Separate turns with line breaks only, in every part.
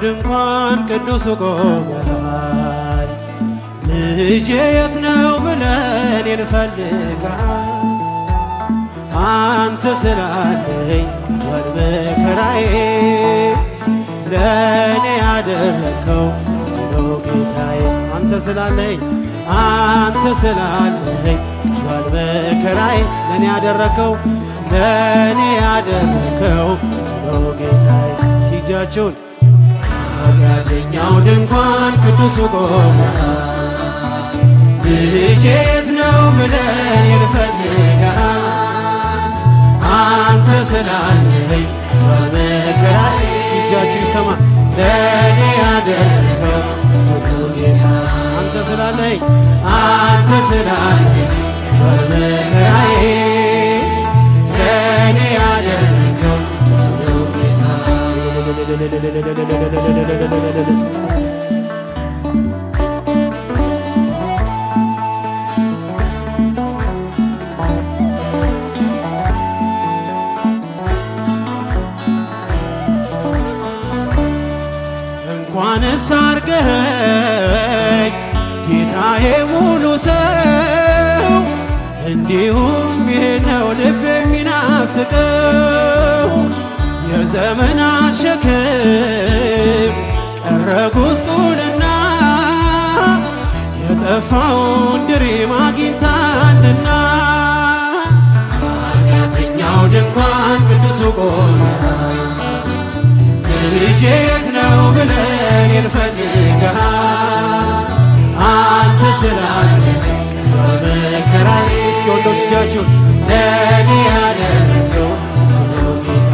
ድንኳን ቅዱሱ ቆመሃል። ልጄ የት ነው ብለን እንፈልጋለን። አንተ ስላለኝ ቀሏል መከራዬ ለእኔ ያደረከው ብዙ ነው ጌታዬ። አንተ ስላለኝ ቀሏል መከራዬ ለእኔ ያደረከው ብዙ ነው ጌታዬ። እስኪ እጃችሁን ኃጢአተኛው ድንኳን ቅዱሱ ቆመሃል። ልጄ የት ነው ብለን እንፈልጋለን። አንተ ስላለኝ ቀሏል መከራዬ። እስኪ እጃችሁ ይሰማ ለእኔ ያደረከው ብዙ ነው ጌታ። አንተ ስላለኝ ቀሏል መከራዬ ለእኔ ያደረከው ብዙ ነው ጌታ። እንኳንስ አርገኸኝ ጌታዬ ሙሉ ሰው እንዲሁም ይህ ነው ልብ የሚናፍቀው። የዘመናት ሸክም ቀረ ጉስቁልና የጠፋውን ድሪም አግኝታልና። ኃጢአተኛው ድንኳን ቅዱሱ ቆመሃል። ልጄ የት ነው ብለን እንፈልጋለን። አንተ ስላለኝ ቀሏል መከራዬ። እስኪ ወንዶች እጃችሁን ለእኔ ያደረከው ብዙ ነው ጌታ።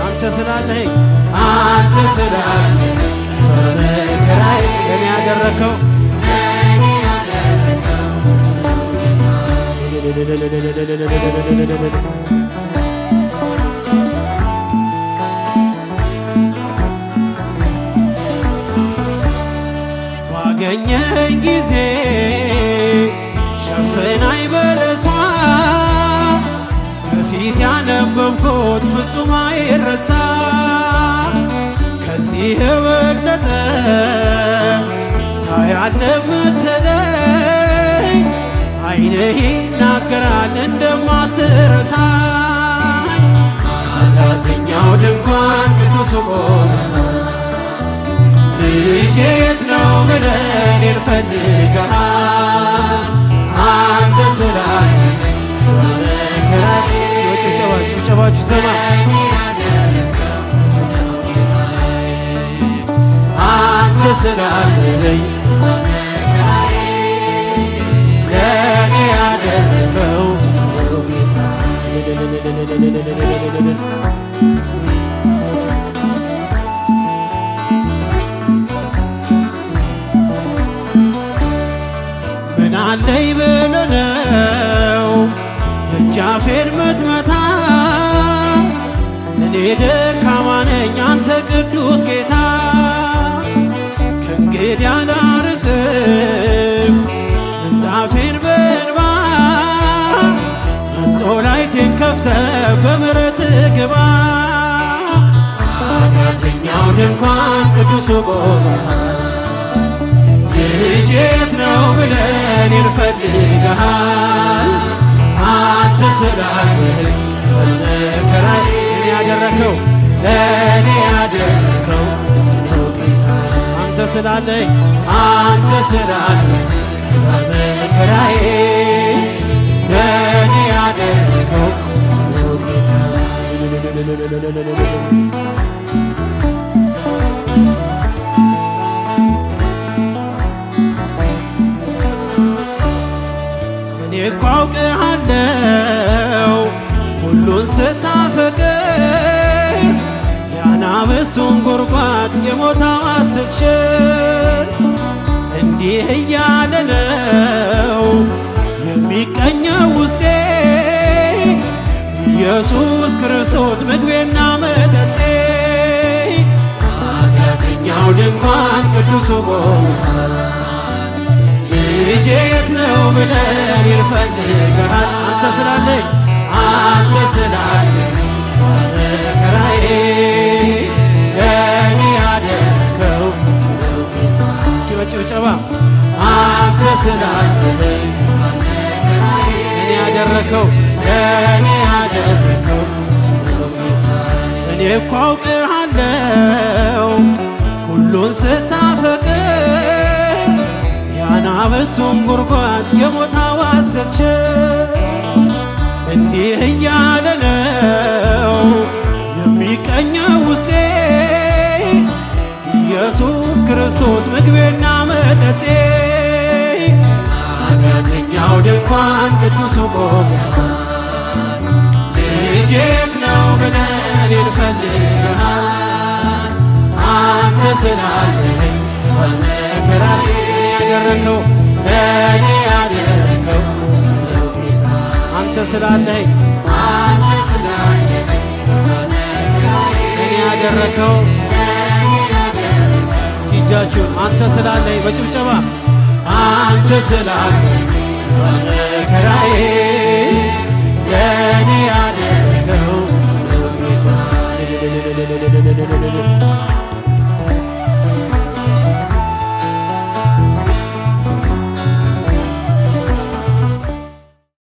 አንተ ስላለኝ ቀሏል መከራዬ ለእኔ ያደረከው ብዙ ነው ጌታ። ባገኘኝ ጊዜ ሸፍናኝ በለሷ ከፊት ያነበብኩት ፍጹም አይረሳ። ከዚህ የበለጠ ታያለህ ምትለኝ ዓይንህ ይናገራል እንደማትረሳኝ። ኃጢአተኛው ድንኳን ቅዱሱ ቆመሃል። ልጄ የት ነው ብለን እንፈልጋለን። አንተ ስላለኝ ቀሏል መከራዬ። ጭብጨባችሁ ሰማ አንተ ስላለኝ ለእኔ ያደረከው ብዙ ነው ጌታ። ምናለኝ ብለህ ነው ደጃፌን ምትመታ? እኔ ደካማ ነኝ አንተ ቅዱስ ጌታ። ከእንግዲህ አላርስም ምንጣፌን በእንባ መንጦላይቴን ከፍተህ በምሕረትህ ግባ። ኃጢአተኛው ድንኳን ቅዱሱ ቆመሃል። ልጄ የት ነው ብለን እንፈልጋለን። አንተ ስላለኝ ቀሏል መከራዬ ለእኔ ያደረከው ብዙ ነው ጌታ። አንተ ስላለኝ ቀሏል መከራዬ ለእኔ ያደረከው ብዙ ነው ጌታ። እኔ እኮ አውቅሃለሁ ሁሉን ስታፈቅር የአናብስቱን ጉድጓድ የሞት አዋጅ ስትሽር እንዲህ እያለ ነው የሚቀኘው ውስጤ ኢየሱስ ክርስቶስ ምግቤና መጠጤ። ኃጢአተኛው ድንኳን ቅዱሱ ቆመሃል። ልጄ የት ነው ብለን እንፈልጋለን። አንተ ስላለኝ መከራዬ ለእኔ ያደረከው ያደረከው ለእኔ ያደረከው ጌታ። እኔ እኮ አውቅሃለው ሁሉን ስታፈቅር የአናብስቱን ጉድጓድ የሞት አዋጅ ስትሽር እንዲህ እያለ ነው የሚቀኘው ውስጤ ኢየሱስ ክርስቶስ ምግቤና መጠጤ። ኃጢአተኛው ድንኳን ቅዱሱ ቆሞሃል ልጅ የት ነው ብለህ እኔን ፈልገሃል። አንተ ስላለኸኝ ባልመከራዬ ያደረከው ለእኔ ያደረከው ጌታ። አንተ ስላለኸኝ እኔ ያደረከው እስኪ እጃችሁን አንተ ስላለኸኝ በጭብጨባ አንተ ስላለኸኝ ባልመከራዬ ለእኔ ያደረከው ጌታ